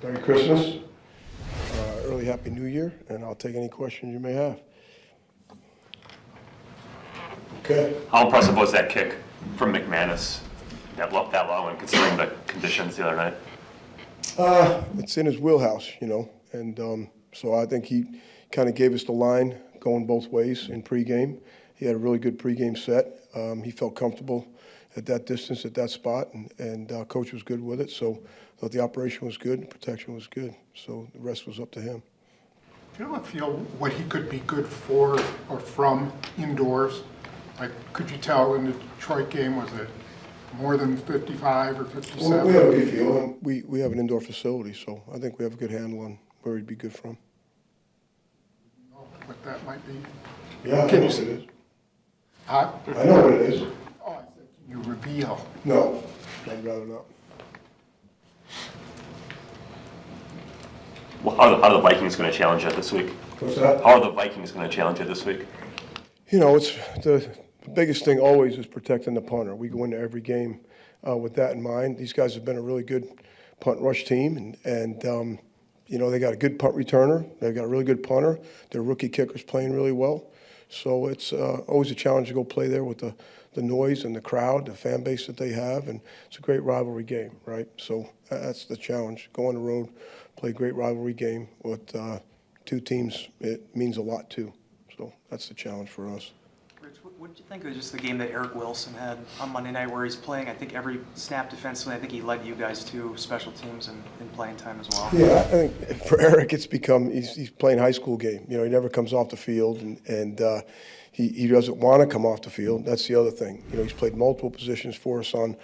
Merry Christmas, early Happy New Year, and I'll take any questions you may have. Okay. How impressive was that kick from McManus that long, and considering the conditions the other night? It's in his wheelhouse, and so I think he kind of gave us the line going both ways in pregame. He had a really good pregame set. He felt comfortable at that distance, at that spot, and coach was good with it. So I thought the operation was good, and protection was good. So the rest was up to him. Do you ever feel what he could be good for or from indoors? Like, could you tell in the Detroit game, was it more than 55 or 57? Well, we have a good feel, and we have an indoor facility, so I think we have a good handle on where he'd be good from. What that might be? Yeah, I know what it is. Huh? I know what it is. Oh, I think you reveal. No, I'd rather not. Well, how are the Vikings going to challenge it this week? What's that? How are the Vikings going to challenge it this week? It's the biggest thing always is protecting the punter. We go into every game with that in mind. These guys have been a really good punt rush team, and they got a good punt returner. They've got a really good punter. Their rookie kicker's playing really well. So it's always a challenge to go play there with the noise and the crowd, the fan base that they have, and it's a great rivalry game, right? So that's the challenge. Go on the road, play a great rivalry game with two teams. It means a lot too. So that's the challenge for us. Rich, what did you think of just the game that Eric Wilson had on Monday night where he's playing, I think, every snap defensively? I think he led you guys to special teams and in playing time as well. Yeah, I think for Eric it's become, he's playing high school game. He never comes off the field, and he doesn't want to come off the field. That's the other thing. He's played multiple positions for us on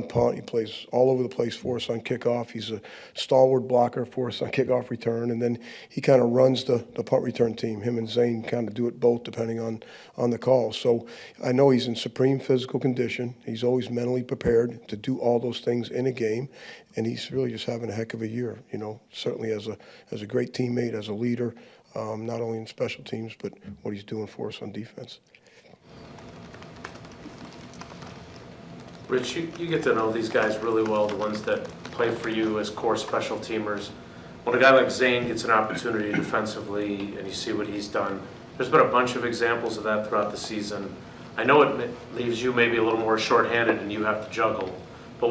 punt. He plays all over the place for us on kickoff. He's a stalwart blocker for us on kickoff return, and then he kind of runs the punt return team. Him and Zayne kind of do it both depending on the call. So I know he's in supreme physical condition. He's always mentally prepared to do all those things in a game, and he's really just having a heck of a year. Certainly as a great teammate, as a leader. Not only in special teams, but what he's doing for us on defense. Rich, you get to know these guys really well, the ones that play for you as core special teamers. When a guy like Zayne gets an opportunity defensively and you see what he's done, there's been a bunch of examples of that throughout the season. I know it leaves you maybe a little more shorthanded and you have to juggle, but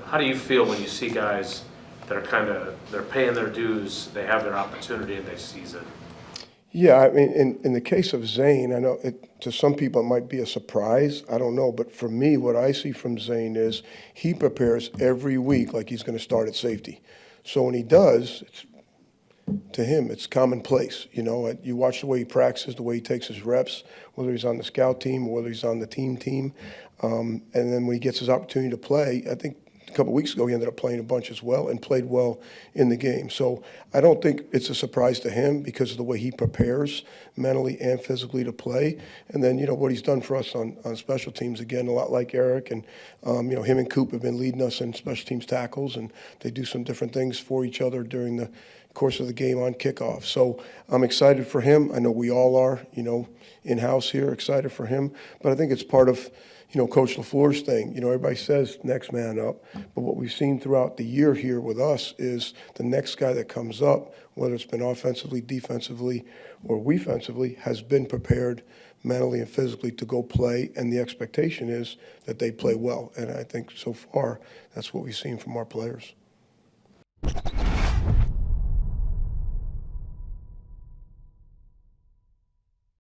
how do you feel when you see guys that are they're paying their dues, they have their opportunity and they seize it? Yeah, I mean, in the case of Zayne, I know to some people it might be a surprise. I don't know. But for me, what I see from Zayne is he prepares every week like he's going to start at safety. So when he does, to him, it's commonplace. You watch the way he practices, the way he takes his reps, whether he's on the scout team or whether he's on the team. And then when he gets his opportunity to play, I think a couple of weeks ago, he ended up playing a bunch as well and played well in the game. So I don't think it's a surprise to him because of the way he prepares mentally and physically to play. And then, what he's done for us on special teams, again, a lot like Eric. And, him and Coop have been leading us in special teams tackles, and they do some different things for each other during the course of the game on kickoff. So I'm excited for him. I know we all are, in-house here, excited for him. But I think it's part of Coach LaFleur's thing. Everybody says next man up, but what we've seen throughout the year here with us is the next guy that comes up, whether it's been offensively, defensively, or defensively, has been prepared mentally and physically to go play, and the expectation is that they play well. And I think so far that's what we've seen from our players.